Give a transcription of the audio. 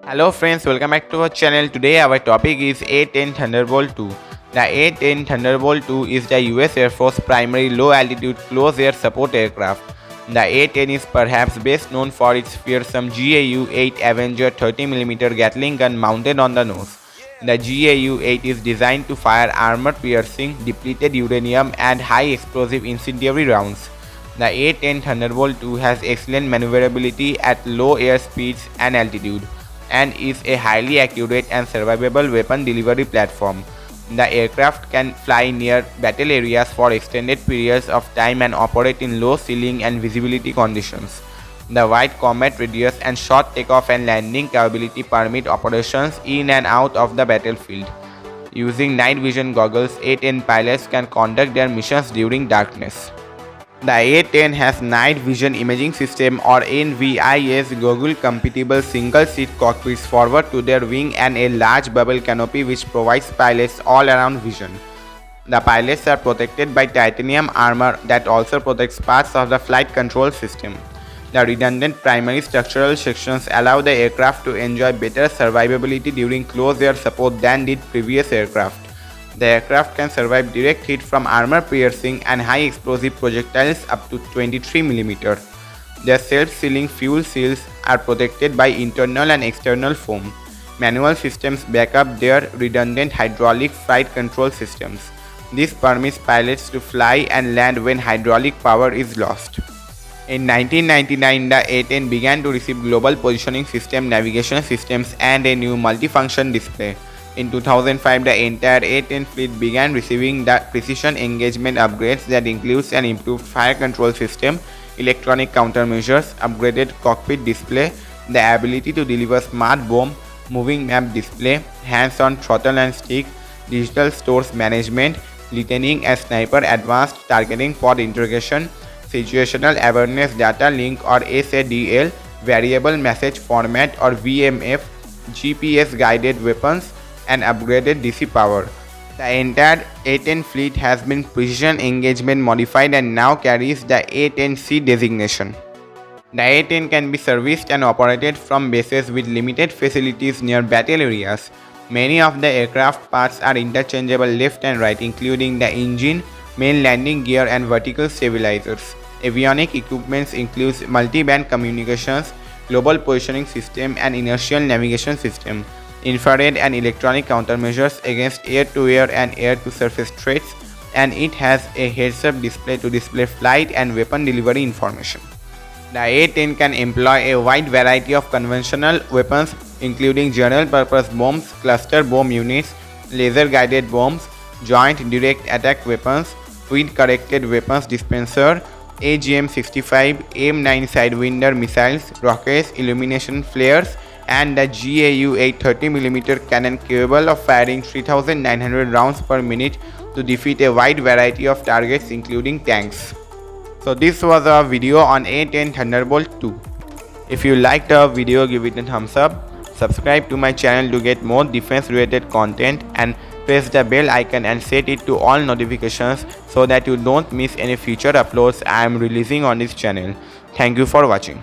Hello friends, welcome back to our channel. Today our topic is A-10 Thunderbolt 2. The A-10 Thunderbolt 2 is the US Air Force primary low-altitude close air support aircraft. The A-10 is perhaps best known for its fearsome GAU-8 Avenger 30mm Gatling gun mounted on the nose. The GAU-8 is designed to fire armor-piercing, depleted uranium and high-explosive incendiary rounds. The A-10 Thunderbolt 2 has excellent maneuverability at low air speeds and altitude, and is a highly accurate and survivable weapon delivery platform. The aircraft can fly near battle areas for extended periods of time and operate in low ceiling and visibility conditions. The wide combat radius and short takeoff and landing capability permit operations in and out of the battlefield. Using night vision goggles, A-10 pilots can conduct their missions during darkness. The A-10 has Night Vision Imaging System or NVIS goggle-compatible single-seat cockpits forward to their wing and a large bubble canopy which provides pilots all-around vision. The pilots are protected by titanium armor that also protects parts of the flight control system. The redundant primary structural sections allow the aircraft to enjoy better survivability during close air support than did previous aircraft. The aircraft can survive direct hit from armor-piercing and high-explosive projectiles up to 23mm. Their self-sealing fuel seals are protected by internal and external foam. Manual systems back up their redundant hydraulic flight control systems. This permits pilots to fly and land when hydraulic power is lost. In 1999, the A-10 began to receive Global Positioning System navigation systems and a new multifunction display. In 2005, the entire A-10 fleet began receiving the precision engagement upgrades that includes an improved fire control system, electronic countermeasures, upgraded cockpit display, the ability to deliver smart bomb, moving map display, hands-on throttle and stick, digital stores management, lieutenant and sniper advanced targeting pod integration, situational awareness data link or SADL, variable message format or VMF, GPS guided weapons, and upgraded DC power. The entire A-10 fleet has been precision engagement modified and now carries the A-10C designation. The A-10 can be serviced and operated from bases with limited facilities near battle areas. Many of the aircraft parts are interchangeable left and right, including the engine, main landing gear and vertical stabilizers. Avionic equipment includes multi-band communications, global positioning system and inertial navigation system, infrared and electronic countermeasures against air-to-air and air-to-surface threats, and it has a heads-up display to display flight and weapon delivery information. The A-10 can employ a wide variety of conventional weapons including general-purpose bombs, cluster bomb units, laser-guided bombs, joint direct attack weapons, wind-corrected weapons dispenser, AGM-65, AIM-9 Sidewinder missiles, rockets, illumination flares, and the GAU-8 30mm cannon capable of firing 3,900 rounds per minute to defeat a wide variety of targets including tanks. So this was our video on A-10 Thunderbolt 2. If you liked our video, give it a thumbs up, subscribe to my channel to get more defense related content, and press the bell icon and set it to all notifications so that you don't miss any future uploads I am releasing on this channel. Thank you for watching.